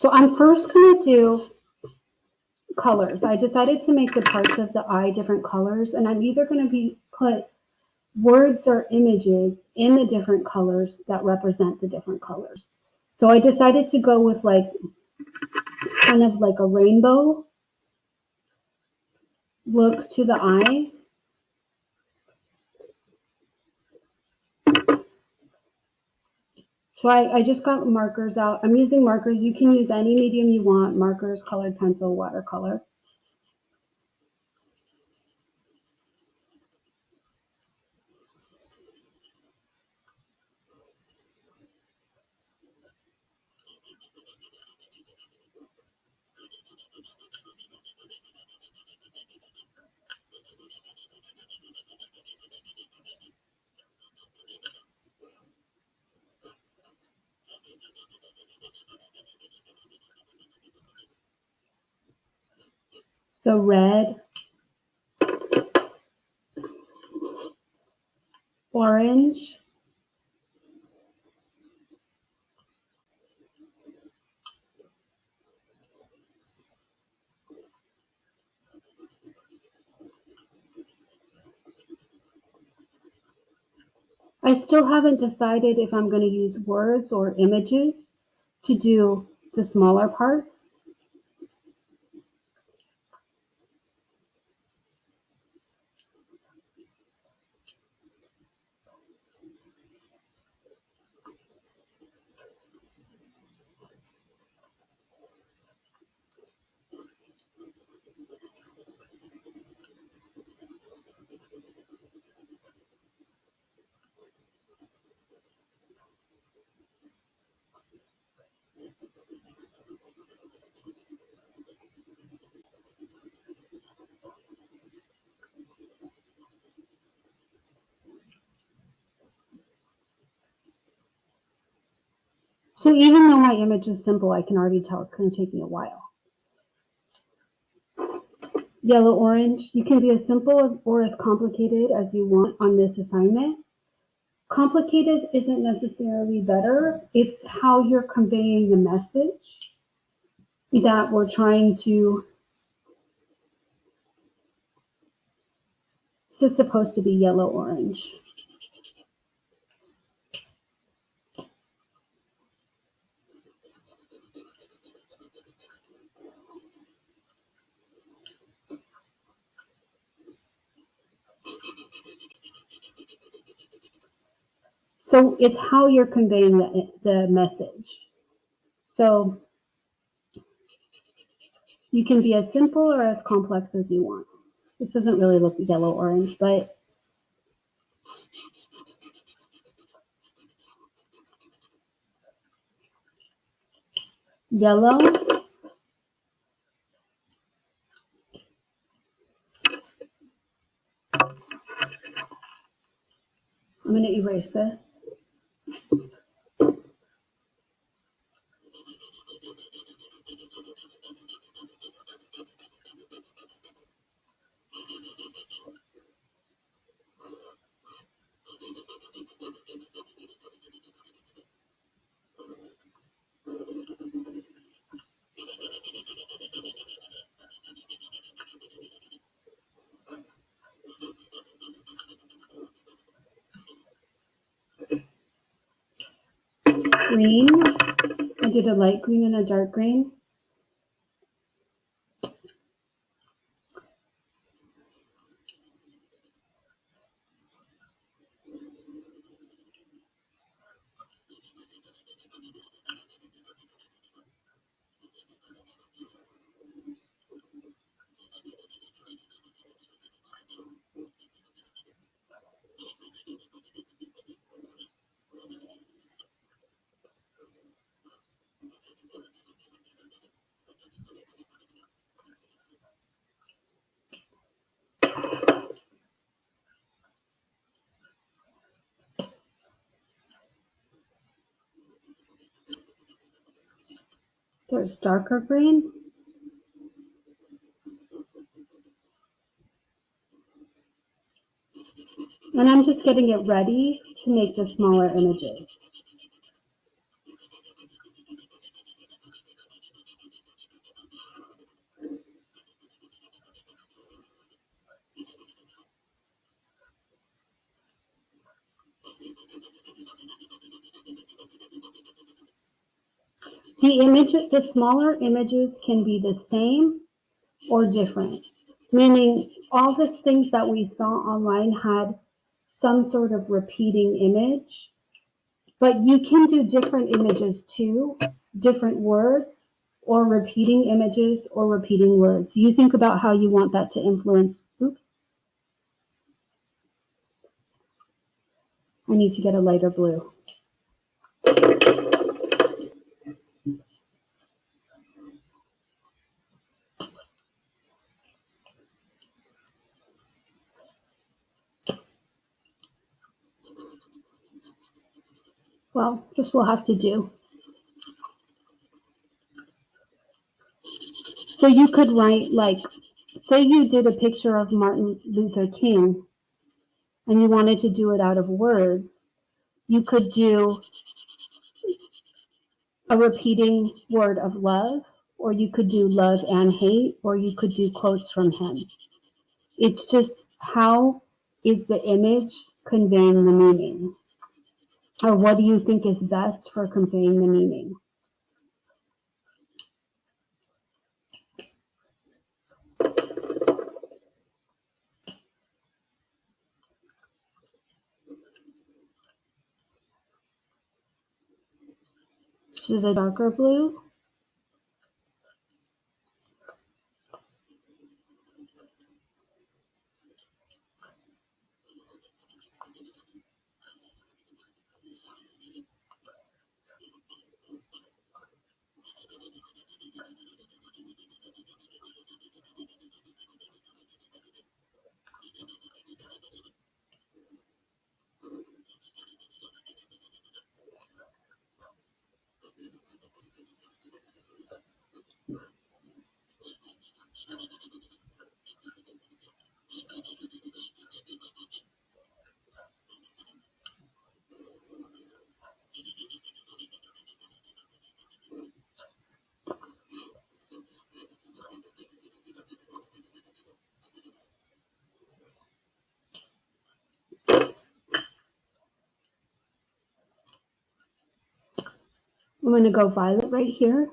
So I'm first going to do colors. I decided to make the parts of the eye different colors, and I'm either going to put words or images in the different colors that represent the different colors. So I decided to go with like kind of like a rainbow look to the eye. So I just got markers out. I'm using markers. You can use any medium you want, markers, colored pencil, watercolor. So red, orange, I still haven't decided if I'm going to use words or images to do the smaller parts. So even though my image is simple, I can already tell it's going to take me a while. Yellow, orange, you can be as simple or as complicated as you want on this assignment. Complicated isn't necessarily better. It's how you're conveying the message that we're trying to. This is supposed to be yellow, orange. So it's how you're conveying the message. So you can be as simple or as complex as you want. This doesn't really look yellow orange, but yellow. I'm going to erase this. Green. I did a light green and a dark green. There's darker green. And I'm just getting it ready to make the smaller images. the smaller images can be the same or different, meaning all the things that we saw online had some sort of repeating image, but you can do different images too, different words, or repeating images or repeating words. You think about how you want that to influence. Oops. I need to get a lighter blue. Well, this will have to do. So you could write, like, say you did a picture of Martin Luther King and you wanted to do it out of words. You could do a repeating word of love, or you could do love and hate, or you could do quotes from him. It's just how is the image conveying the meaning? Or what do you think is best for conveying the meaning? This is a darker blue. I'm going to go violet right here.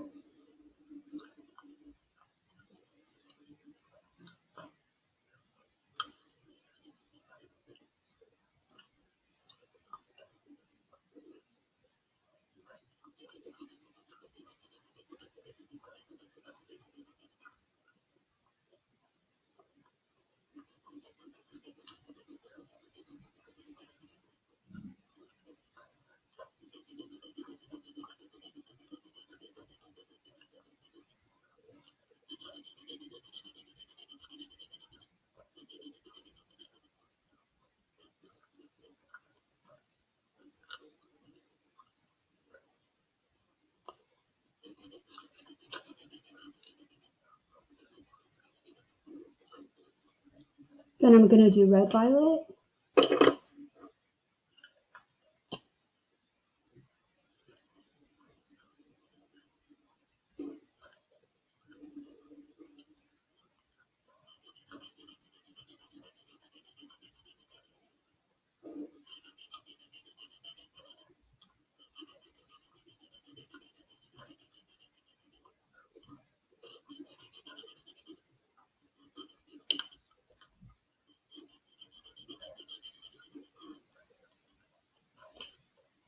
Then I'm going to do red violet.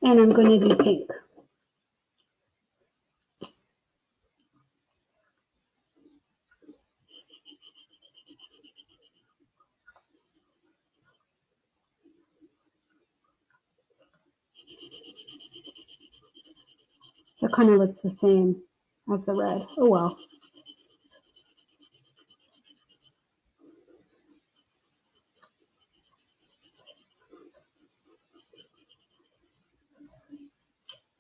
And I'm going to do pink. That kind of looks the same as the red. Oh well.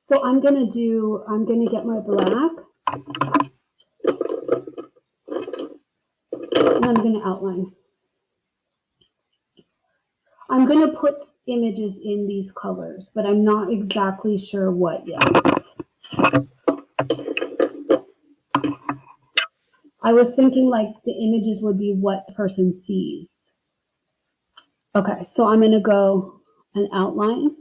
So I'm going to get my black. And I'm going to outline. I'm going to put images in these colors, but I'm not exactly sure what yet. I was thinking like the images would be what the person sees. Okay, so I'm going to go and outline.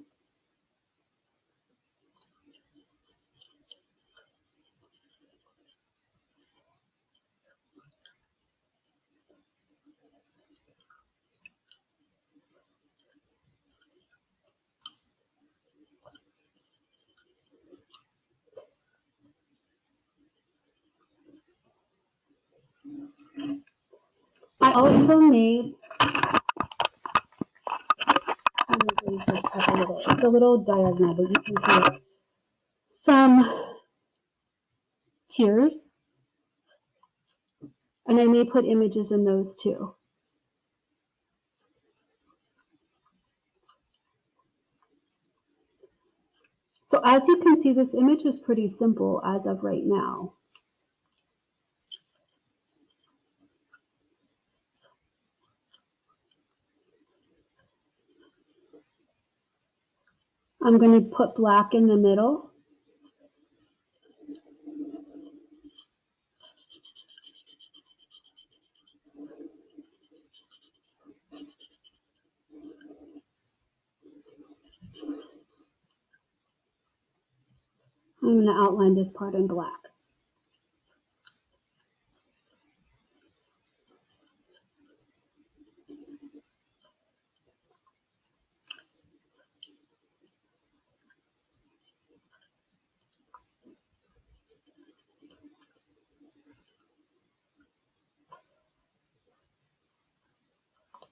I also made, let me raise this up a little. It's a little diagonal, but you can see it. Some tiers, and I may put images in those too. So as you can see, this image is pretty simple as of right now. I'm going to put black in the middle. I'm going to outline this part in black.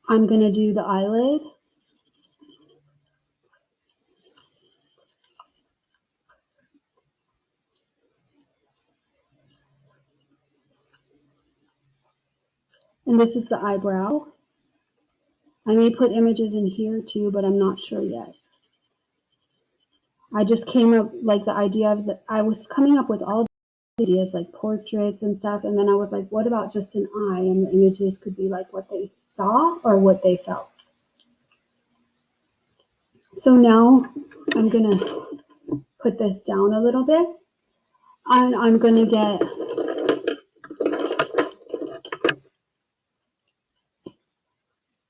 I'm going to do the eyelid. And this is the eyebrow. I may put images in here too, but I'm not sure yet. I just came up, like the idea of I was coming up with all the ideas like portraits and stuff. And then I was like, what about just an eye? And the images could be like what they saw or what they felt. So now I'm going to put this down a little bit. And I'm going to get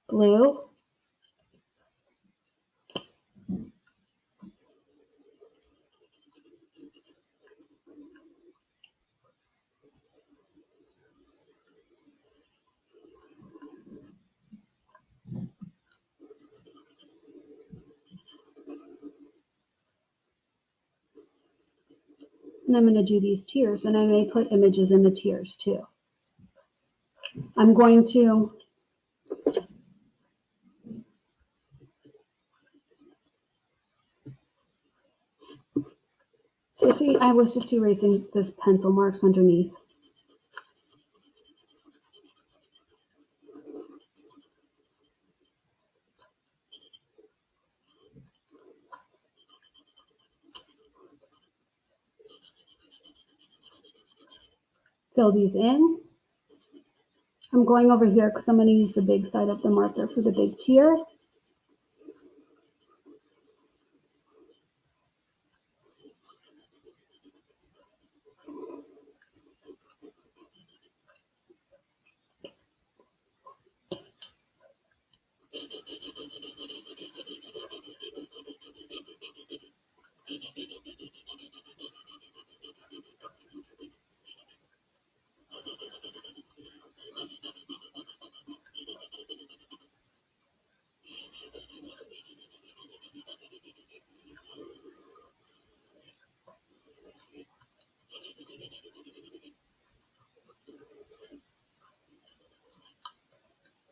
blue. And I'm going to do these tiers, and I may put images in the tiers too. I'm going to see, I was just erasing this pencil marks underneath. Fill these in. I'm going over here because I'm going to use the big side of the marker for the big tier.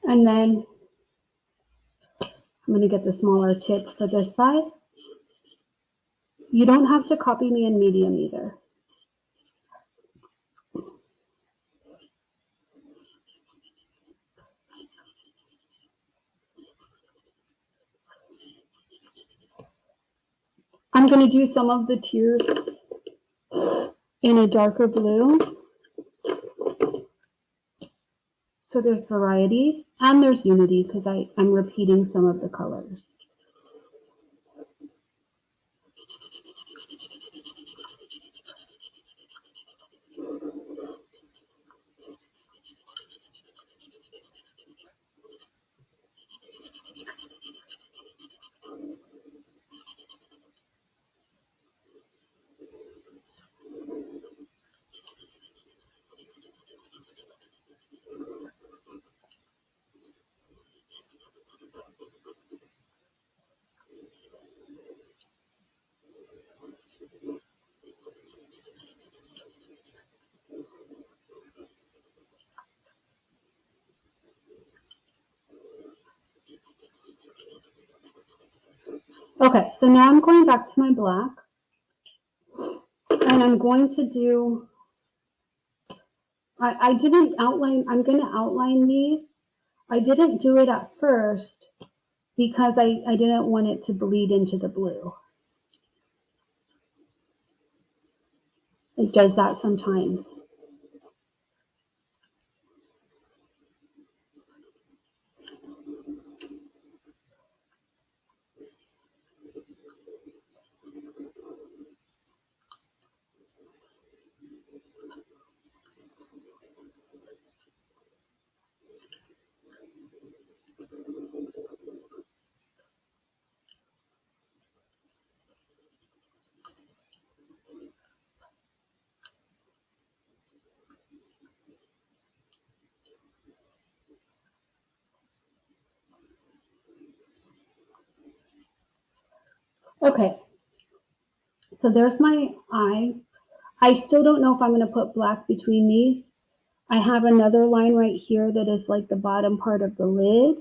And then I'm going to get the smaller tip for this side. You don't have to copy me in medium either. I'm going to do some of the tiers in a darker blue. So there's variety and there's unity because I'm repeating some of the colors. Okay, so now I'm going back to my black. And I'm going to do, I didn't outline, I'm going to outline these. I didn't do it at first because I didn't want it to bleed into the blue. It does that sometimes. Okay, so there's my eye. I still don't know if I'm going to put black between these. I have another line right here that is like the bottom part of the lid.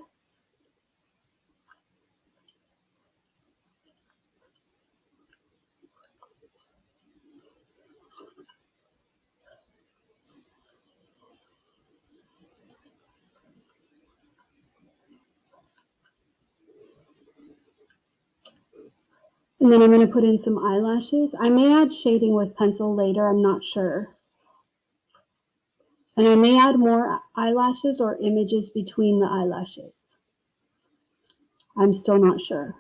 And then I'm going to put in some eyelashes. I may add shading with pencil later, I'm not sure. And I may add more eyelashes or images between the eyelashes. I'm still not sure.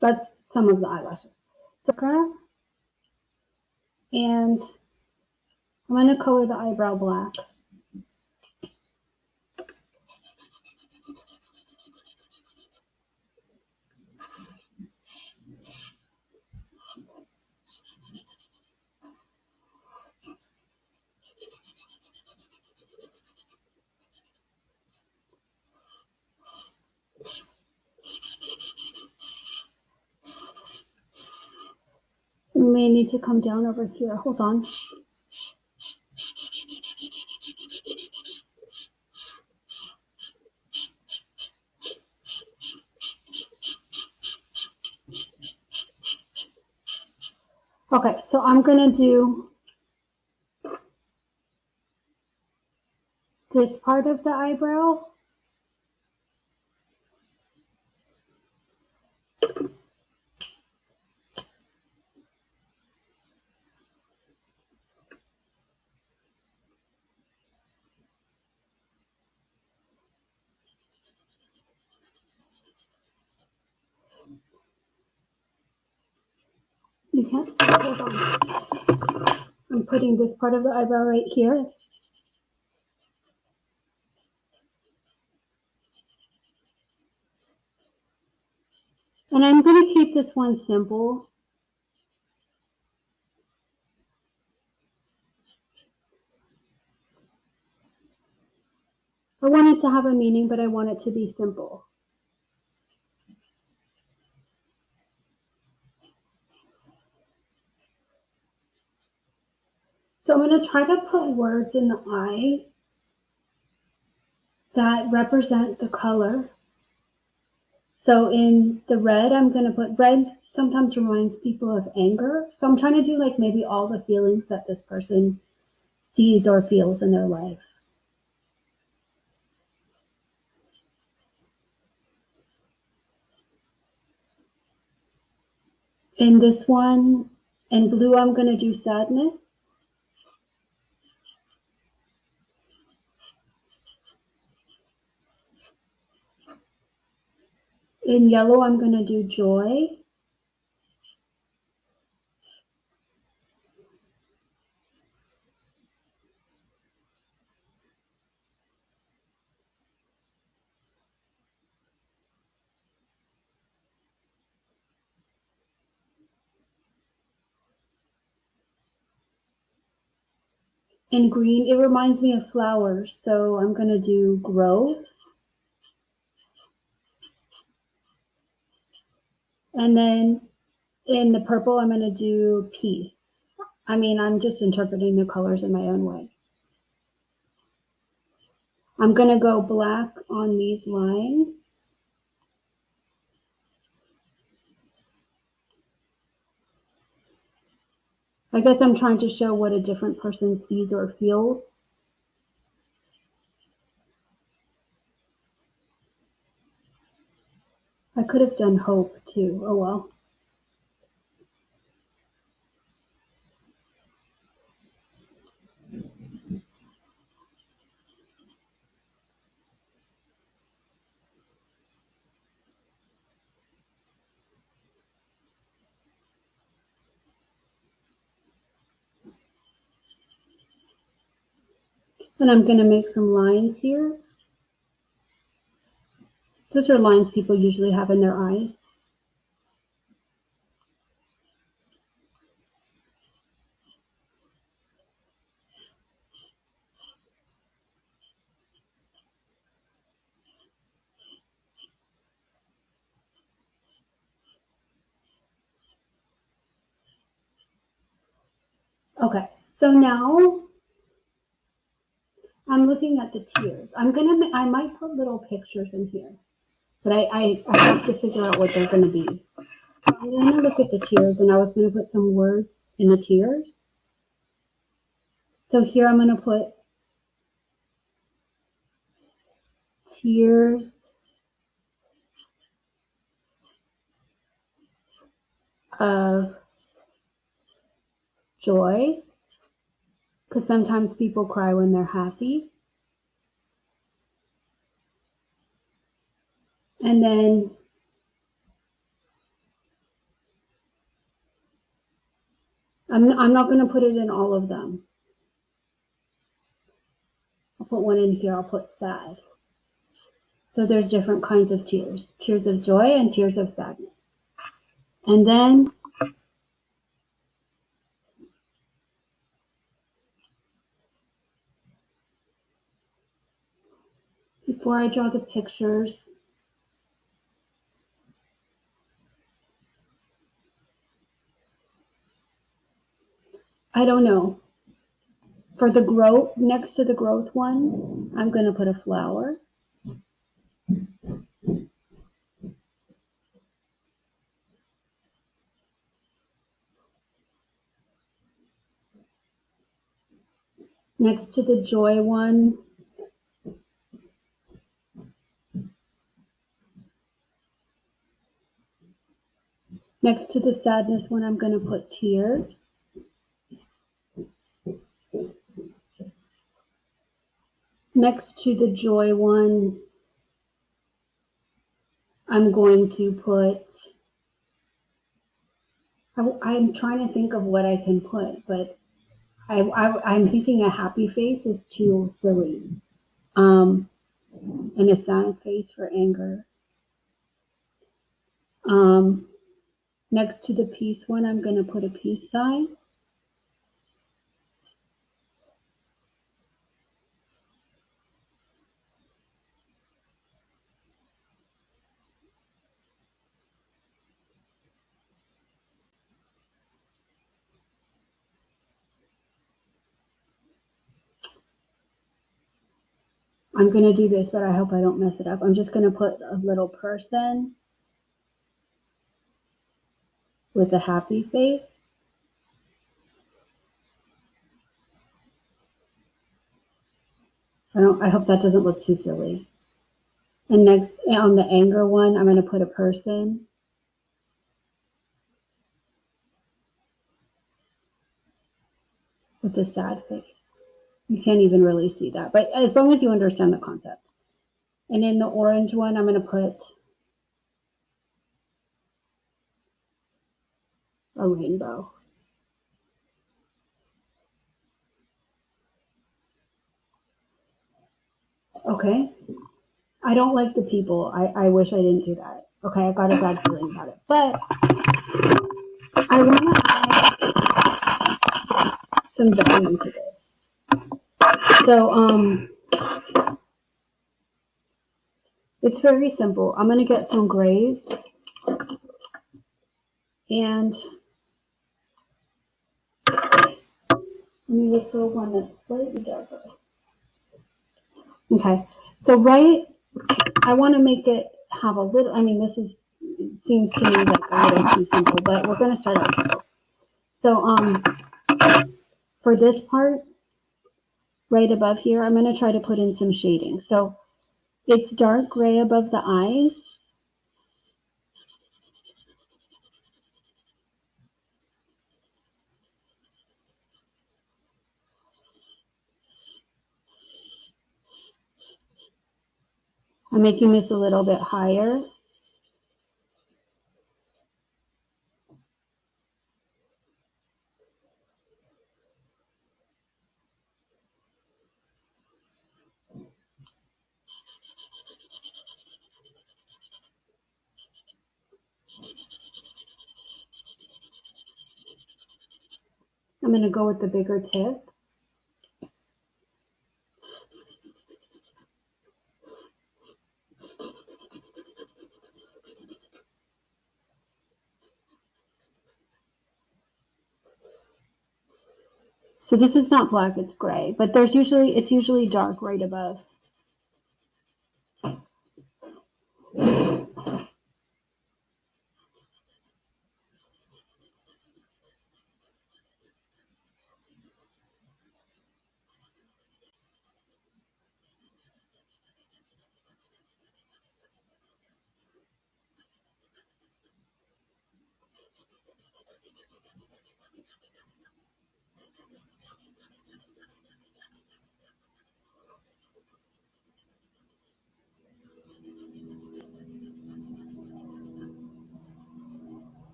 That's some of the eyelashes. So, and I'm going to color the eyebrow black. You may need to come down over here. Hold on. Okay, so I'm going to do this part of the eyebrow. You can't see. Hold on. I'm putting this part of the eyebrow right here. And I'm going to keep this one simple. I want it to have a meaning, but I want it to be simple. So I'm going to try to put words in the eye that represent the color. So in the red, I'm going to put red sometimes reminds people of anger. So I'm trying to do like maybe all the feelings that this person sees or feels in their life. In this one, in blue, I'm going to do sadness. In yellow, I'm going to do joy. In green, it reminds me of flowers, so I'm going to do grow. And then in the purple, I'm going to do peace. I mean, I'm just interpreting the colors in my own way. I'm going to go black on these lines. I guess I'm trying to show what a different person sees or feels. I could have done hope too. Oh well. And I'm going to make some lines here. Those are lines people usually have in their eyes. Okay, so now I'm looking at the tears. I might put little pictures in here, but I have to figure out what they're going to be. So I'm going to look at the tears, and I was going to put some words in the tears. So here I'm going to put tears of joy, because sometimes people cry when they're happy. And then I'm not going to put it in all of them. I'll put one in here. I'll put sad. So there's different kinds of tears. Tears of joy and tears of sadness. And then before I draw the pictures, I don't know. For the growth, next to the growth one, I'm going to put a flower. Next to the joy one, next to the sadness one, I'm going to put tears. Next to the joy one, I'm going to put, I'm trying to think of what I can put, but I'm thinking a happy face is too silly. And a sad face for anger. Next to the peace one, I'm going to put a peace sign. I'm going to do this, but I hope I don't mess it up. I'm just going to put a little person with a happy face. I hope that doesn't look too silly. And next on the anger one, I'm going to put a person with a sad face. You can't even really see that, but as long as you understand the concept. And in the orange one, I'm going to put a rainbow. Okay. I don't like the people. I wish I didn't do that. Okay, I got a bad feeling about it. But I want to add some value to this. So, it's very simple. I'm going to get some grays and Let me look for one that's slightly darker. Okay, so I want to make it have a little, I mean, seems to me like a little too simple, but we're going to start out here. So, for this part, right above here, I'm going to try to put in some shading. So it's dark gray above the eyes. I'm making this a little bit higher. I'm going to go with the bigger tip. So this is not black, it's gray, but it's usually dark right above.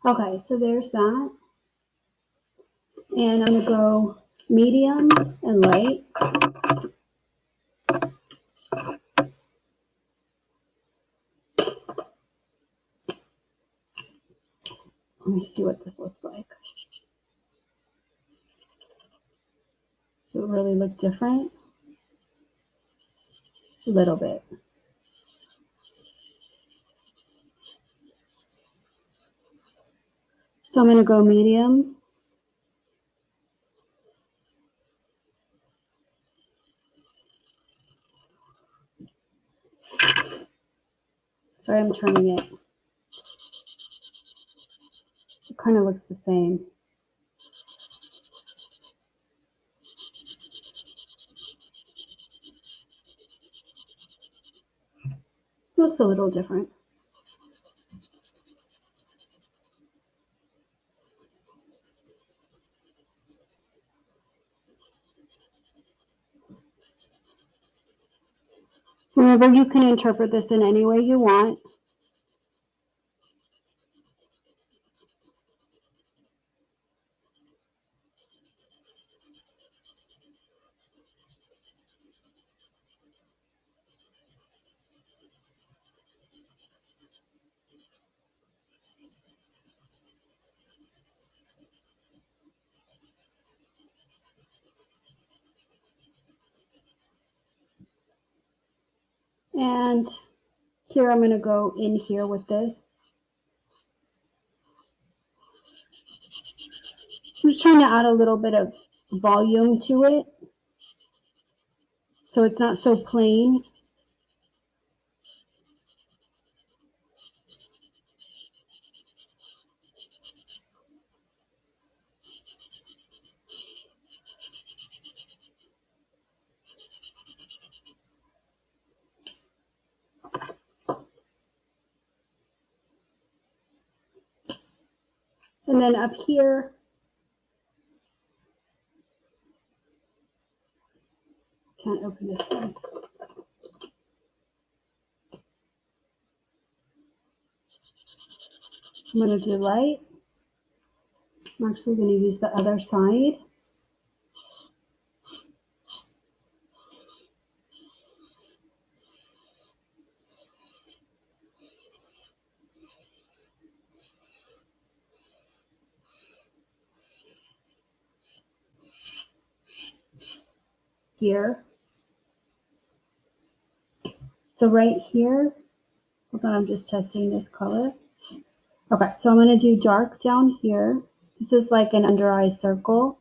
Okay, so there's that. And I'm going to go medium and light. Let me see what this looks like. Does it really look different? A little bit. So I'm going to go medium. Sorry, I'm turning it. It kind of looks the same. It looks a little different. Remember, you can interpret this in any way you want. And here I'm going to go in here with this. I'm just trying to add a little bit of volume to it, so it's not so plain. And then up here, can't open this one. I'm going to do light. I'm actually going to use the other side. here. So right here, hold on, I'm just testing this color. Okay, so I'm going to do dark down here. This is like an under eye circle.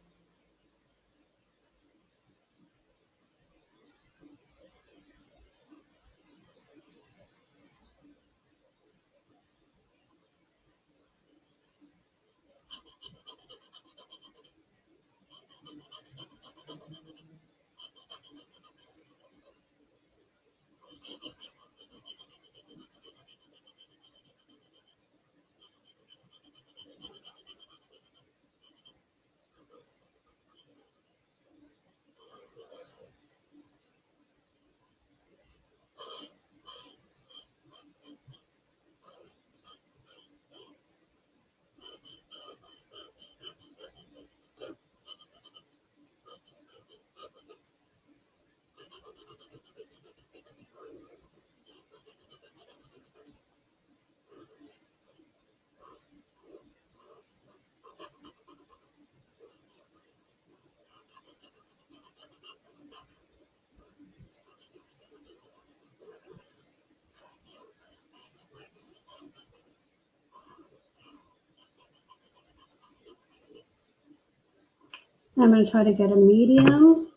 I'm going to try to get a medium.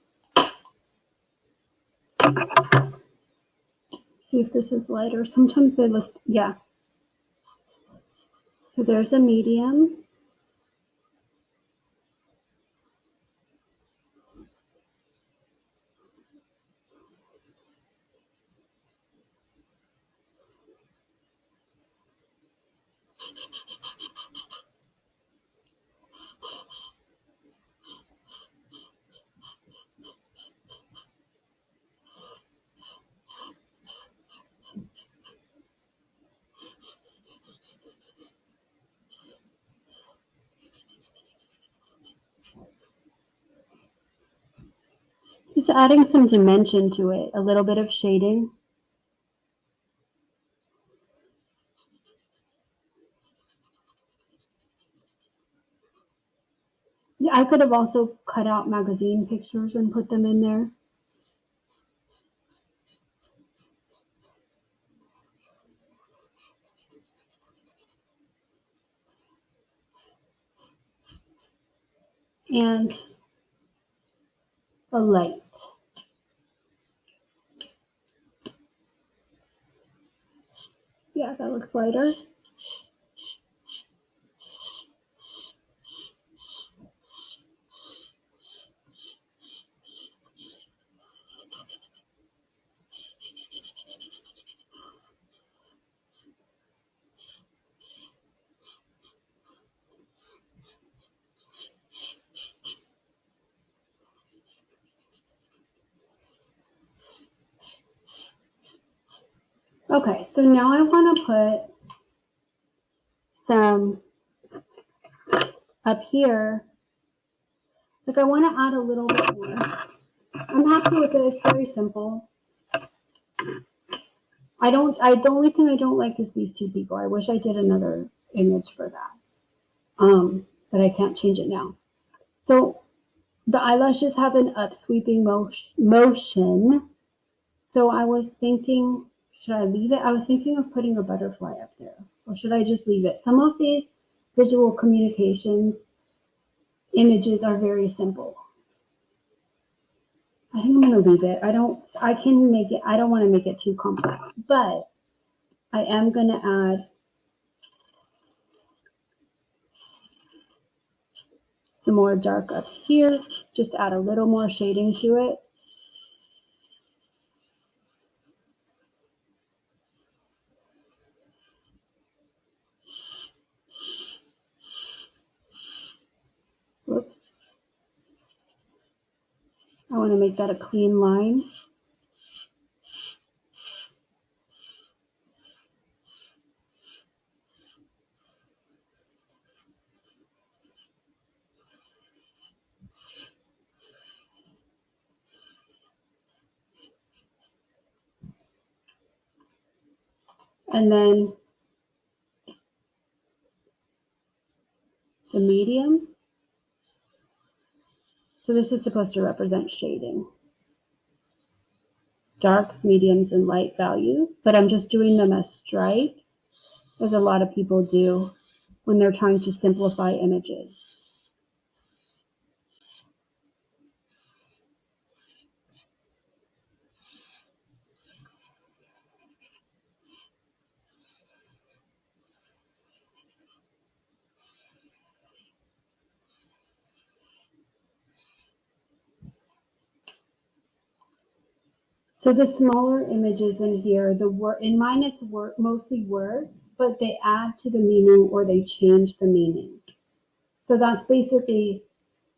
See if this is lighter. Sometimes they look, yeah. So there's a medium. Just adding some dimension to it, a little bit of shading. I could have also cut out magazine pictures and put them in there. And a light. Yeah, that looks lighter. Okay, so now I want to put some up here. Like I want to add a little bit more. I'm happy with it. It's very simple. The only thing I don't like is these two people. I wish I did another image for that. But I can't change it now. So the eyelashes have an upsweeping motion. So I was thinking, should I leave it? I was thinking of putting a butterfly up there, or should I just leave it? Some of the visual communications images are very simple. I think I'm going to leave it. I don't want to make it too complex, but I am going to add some more dark up here, just add a little more shading to it. Whoops. I want to make that a clean line. And then the medium. So this is supposed to represent shading. darks, mediums, and light values, but I'm just doing them as stripes, as a lot of people do when they're trying to simplify images. So the smaller images in here, in mine it's mostly words, but they add to the meaning or they change the meaning. So that's basically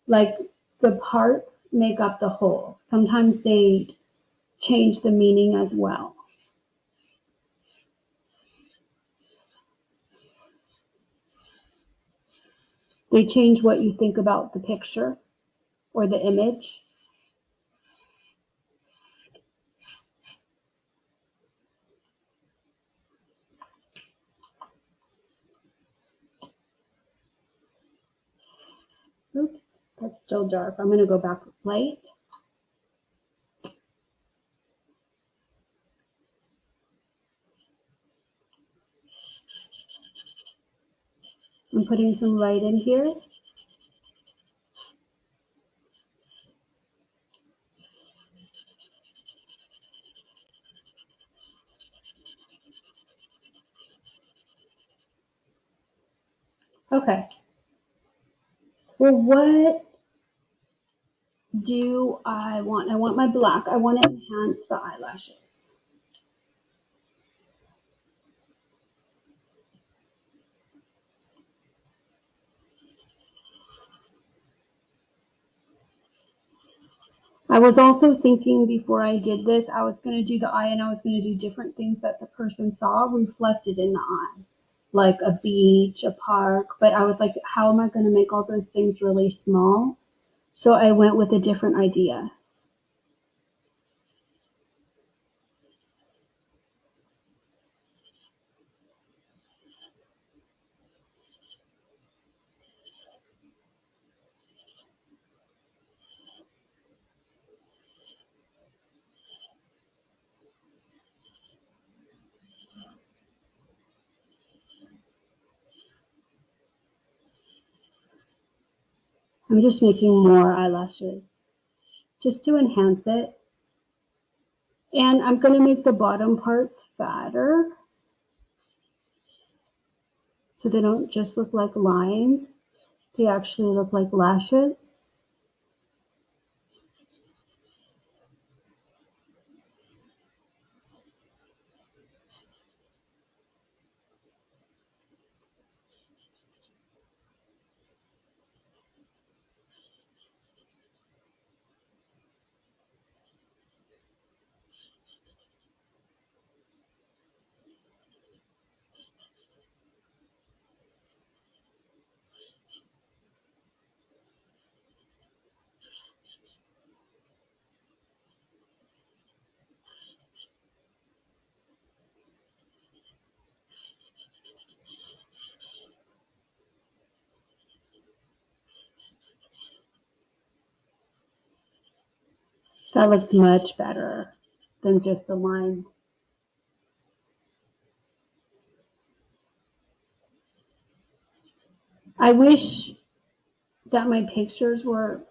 like the parts make up the whole. Sometimes they change the meaning as well. They change what you think about the picture or the image. Oops, that's still dark. I'm going to go back light. I'm putting some light in here. Okay. So what do I want? I want my black. I want to enhance the eyelashes. I was also thinking before I did this, I was going to do the eye and I was going to do different things that the person saw reflected in the eye, like a beach, a park. But I was like, how am I going to make all those things really small? So I went with a different idea. I'm just making more eyelashes just to enhance it. And I'm going to make the bottom parts fatter so they don't just look like lines. They actually look like lashes. That looks much better than just the lines. I wish that my pictures were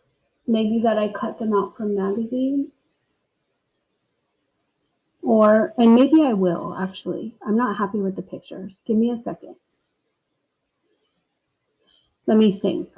maybe that I cut them out from magazines. And maybe I will actually. I'm not happy with the pictures. Give me a second. Let me think.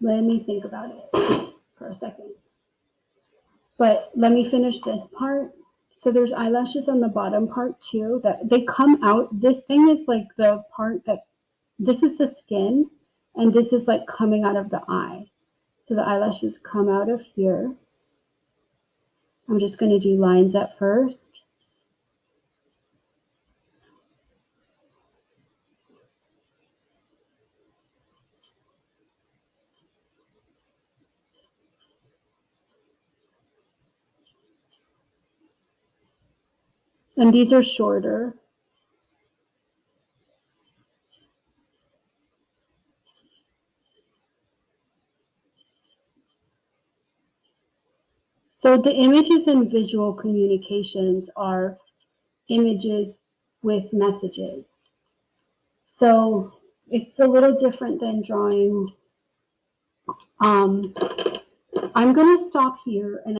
Let me think about it for a second. But let me finish this part. So there's eyelashes on the bottom part too that they come out. This thing is like the part that this is the skin and this is like coming out of the eye. So the eyelashes come out of here. I'm just going to do lines at first. And these are shorter. So the images in visual communications are images with messages. So it's a little different than drawing. I'm going to stop here and